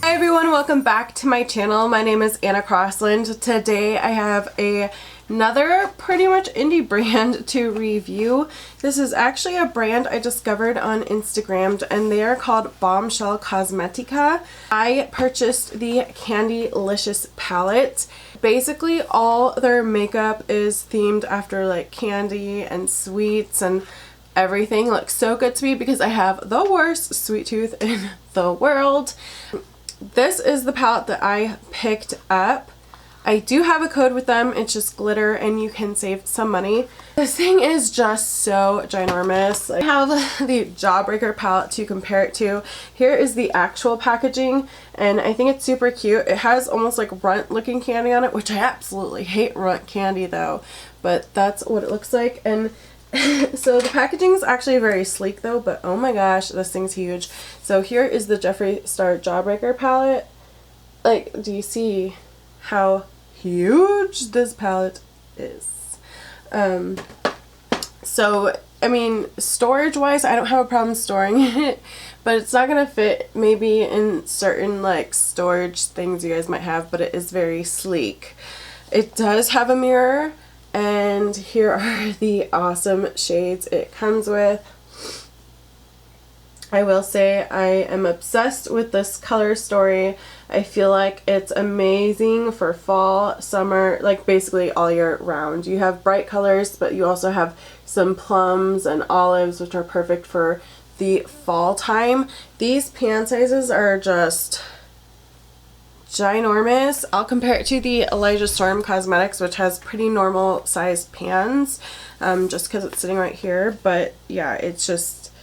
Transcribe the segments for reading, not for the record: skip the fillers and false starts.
Hi everyone, welcome back to my channel. My name is Anna Crossland. Today I have another pretty much indie brand to review. This is actually a brand I discovered on Instagram and they are called Bombshell Cosmetica. I purchased the Candylicious palette. Basically all their makeup is themed after like candy and sweets, and everything looks so good to me because I have the worst sweet tooth in the world. This is the palette that I picked up. I do have a code with them. It's just glitter and you can save some money. This thing is just so ginormous. I have the Jawbreaker palette to compare it to. Here is the actual packaging and I think it's super cute. It has almost like runt looking candy on it, which I absolutely hate runt candy though, but that's what it looks like. And so the packaging is actually very sleek though, but oh my gosh, this thing's huge. So here is the Jeffree Star Jawbreaker palette. Like, do you see how huge this palette is? So I mean, storage wise I don't have a problem storing it, but it's not gonna fit maybe in certain like storage things you guys might have, but it is very sleek. It does have a mirror. And here are the awesome shades it comes with. I will say I am obsessed with this color story. I feel like it's amazing for fall, summer, like basically all year round. You have bright colors, but you also have some plums and olives, which are perfect for the fall time. These pan sizes are just ginormous. I'll compare it to the Elijah Storm Cosmetics, which has pretty normal sized pans, just because it's sitting right here. But yeah, it's just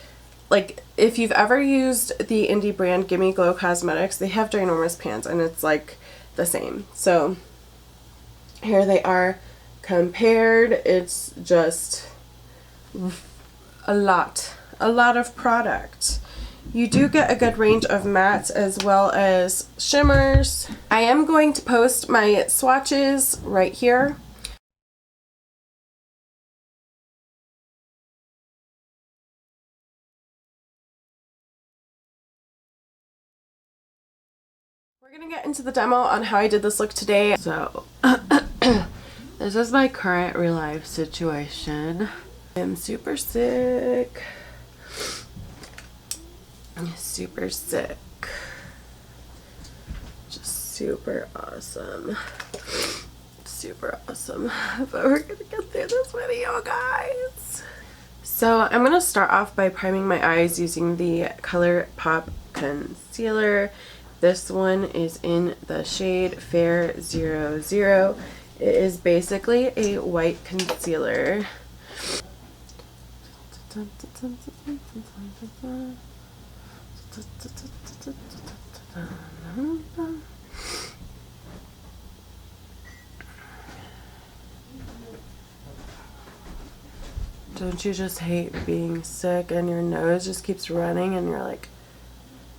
like, if you've ever used the indie brand Gimme Glow Cosmetics, they have ginormous pans and it's like the same. So here they are compared. It's just a lot of product. You do get a good range of mattes as well as shimmers. I am going to post my swatches right here. We're gonna get into the demo on how I did this look today. So, this is my current real life situation. I'm super sick. Super sick. Just super awesome. Super awesome. But we're gonna get through this video, guys. So I'm gonna start off by priming my eyes using the ColourPop concealer. This one is in the shade Fair 00. It is basically a white concealer. Don't you just hate being sick and your nose just keeps running and you're like,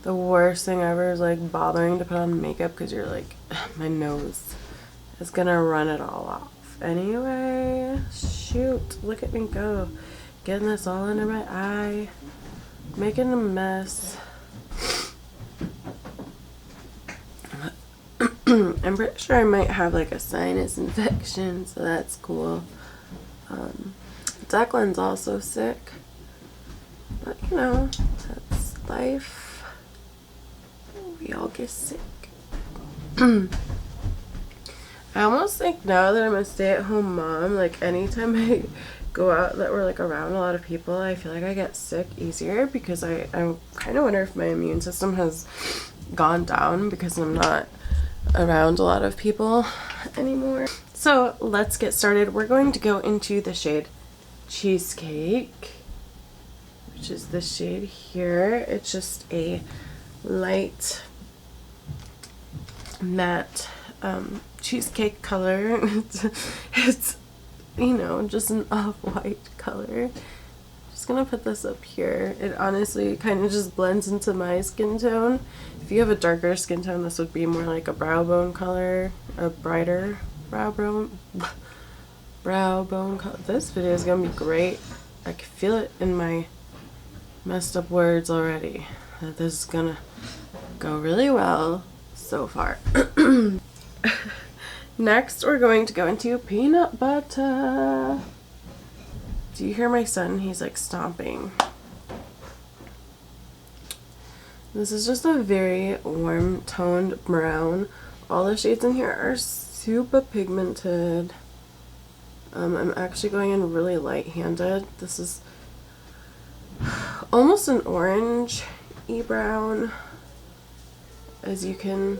the worst thing ever is like bothering to put on makeup because you're like, my nose is gonna run it all off. Anyway, shoot, look at me go. Getting this all under my eye, making a mess. I'm pretty sure I might have like a sinus infection, so that's cool. Declan's also sick, but you know, that's life. We all get sick. I almost think now that I'm a stay-at-home mom, like anytime I go out that we're like around a lot of people, I feel like I get sick easier because I kind of wonder if my immune system has gone down because I'm not around a lot of people anymore. So let's get started. We're going to go into the shade Cheesecake, which is the shade here. It's just a light matte cheesecake color. It's you know, just an off-white color. Just gonna put this up here. It honestly kind of just blends into my skin tone. If you have a darker skin tone, this would be more like a brow bone color, a brighter brow bone color. This video is gonna be great. I can feel it in my messed up words already, that this is gonna go really well. so far. Next, we're going to go into peanut butter. Do you hear my son? He's like stomping. This is just a very warm toned brown. All the shades in here are super pigmented. I'm actually going in really light-handed. This is almost an orange-y brown, as you can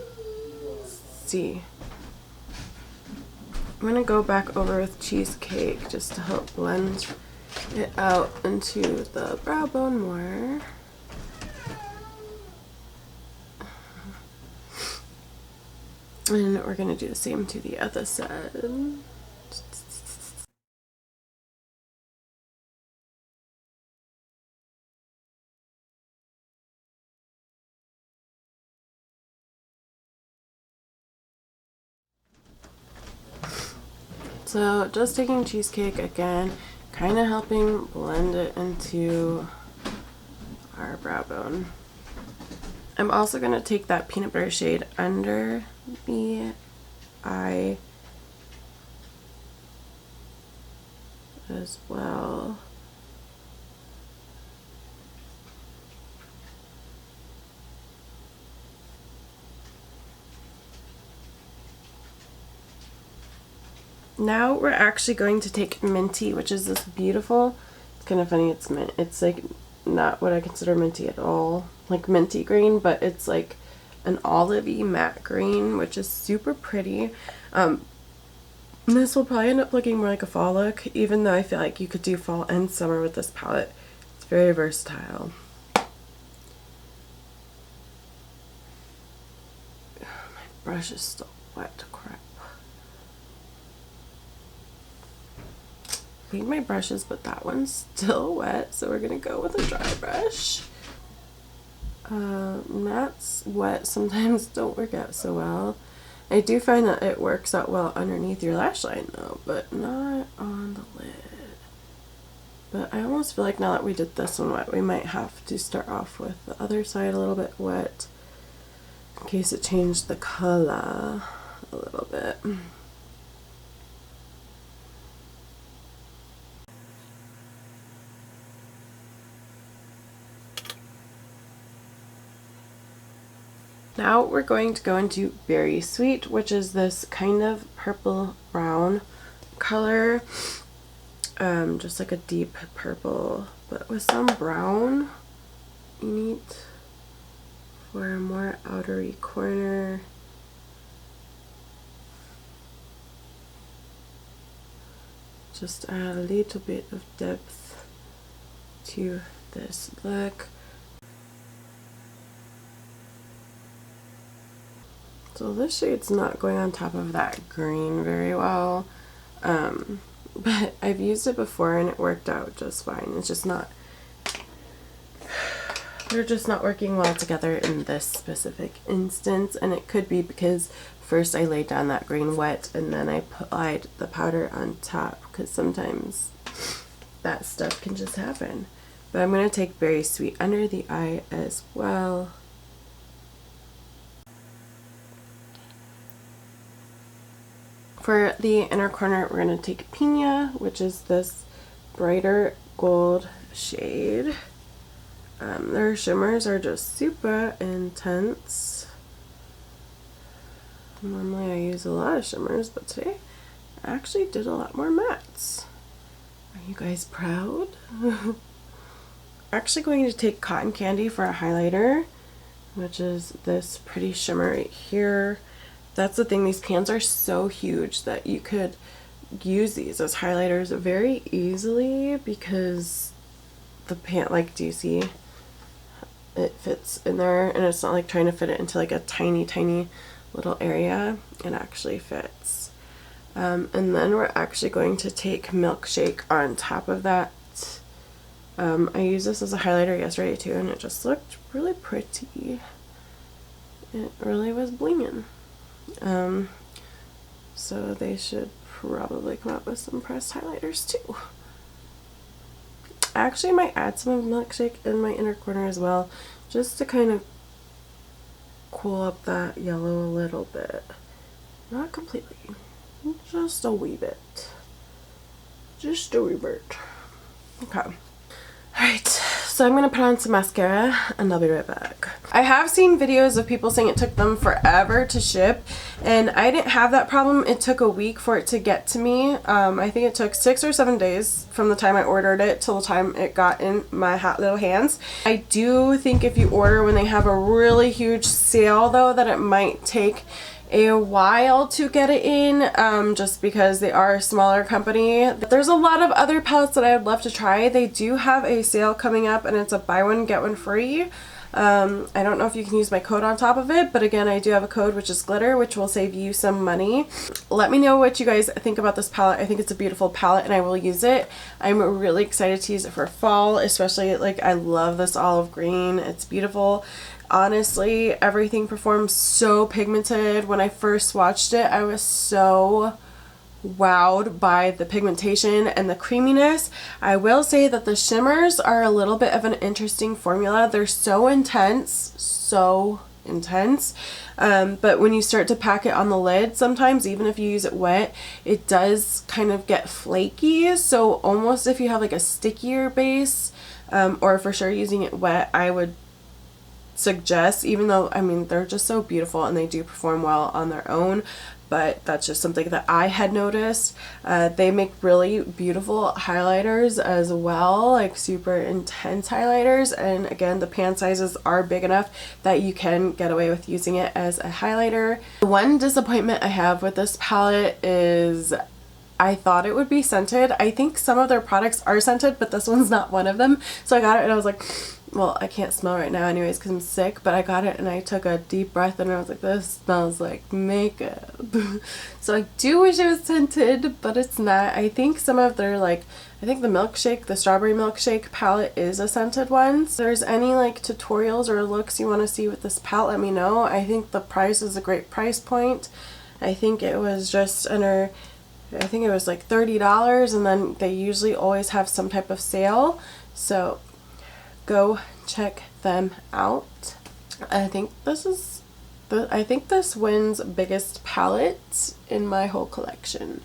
see. I'm going to go back over with Cheesecake just to help blend it out into the brow bone more. And we're going to do the same to the other side. So just taking Cheesecake again, kind of helping blend it into our brow bone. I'm also going to take that peanut butter shade under the eye as well. Now we're actually going to take Minty, which is this beautiful, it's kind of funny, it's mint, it's like not what I consider minty at all, like minty green, but it's like an olivey matte green, which is super pretty. This will probably end up looking more like a fall look, even though I feel like you could do fall and summer with this palette. It's very versatile. My brush is still wet, crap. Cleaned my brushes, but that one's still wet, so we're gonna go with a dry brush. Mattes wet sometimes don't work out so well. I do find that it works out well underneath your lash line though, but not on the lid. But I almost feel like now that we did this one wet, we might have to start off with the other side a little bit wet in case it changed the color a little bit. Now we're going to go into Berry Sweet, which is this kind of purple brown color, just like a deep purple, but with some brown in it for a more outery corner. Just add a little bit of depth to this look. So this shade's not going on top of that green very well, but I've used it before and it worked out just fine. It's just not, they're just not working well together in this specific instance, and it could be because first I laid down that green wet and then I applied the powder on top, because sometimes that stuff can just happen. But I'm going to take Berry Sweet under the eye as well. For the inner corner, we're going to take Pina, which is this brighter gold shade. Their shimmers are just super intense. Normally I use a lot of shimmers, but today I actually did a lot more mattes. Are you guys proud? Actually going to take Cotton Candy for a highlighter, which is this pretty shimmer right here. That's the thing, these pans are so huge that you could use these as highlighters very easily, because the pan, like, do you see? It fits in there, and it's not like trying to fit it into like a tiny little area. It actually fits. And then we're actually going to take Milkshake on top of that. I used this as a highlighter yesterday too, and it just looked really pretty. It really was blinging. So they should probably come out with some pressed highlighters too. I actually might add some of Milkshake in my inner corner as well, just to kind of pull up that yellow a little bit. Not completely. Just a wee bit. Just a wee bit. Okay. Alright, so I'm going to put on some mascara and I'll be right back. I have seen videos of people saying it took them forever to ship, and I didn't have that problem. It took a week for it to get to me. I think it took 6 or 7 days from the time I ordered it till the time it got in my hot little hands. I do think if you order when they have a really huge sale though, that it might take a while to get it in, just because they are a smaller company. There's a lot of other palettes that I would love to try. They do have a sale coming up and it's a buy one get one free. I don't know if you can use my code on top of it, but again, I do have a code which is glitter, which will save you some money. Let me know what you guys think about this palette. I think it's a beautiful palette and I will use it. I'm really excited to use it for fall, especially like I love this olive green. It's beautiful. Honestly, everything performs so pigmented. When I first watched it, I was so wowed by the pigmentation and the creaminess. I will say that the shimmers are a little bit of an interesting formula. They're so intense, but when you start to pack it on the lid, sometimes even if you use it wet, it does kind of get flaky. So almost if you have like a stickier base, or for sure using it wet, I would suggest, even though I mean they're just so beautiful and they do perform well on their own, but that's just something that I had noticed. They make really beautiful highlighters as well, like super intense highlighters, and again the pan sizes are big enough that you can get away with using it as a highlighter. One disappointment I have with this palette is I thought it would be scented. I think some of their products are scented, but this one's not one of them. So I got it and I was like, well, I can't smell right now anyways because I'm sick, but I got it and I took a deep breath and I was like, this smells like makeup. So I do wish it was scented, but it's not. I think some of their I think the milkshake, the strawberry milkshake palette is a scented one. So if there's any like tutorials or looks you want to see with this palette, let me know. I think the price is a great price point. I think it was just under, I think it was like $30, and then they usually always have some type of sale. So go check them out. I think this wins biggest palette in my whole collection.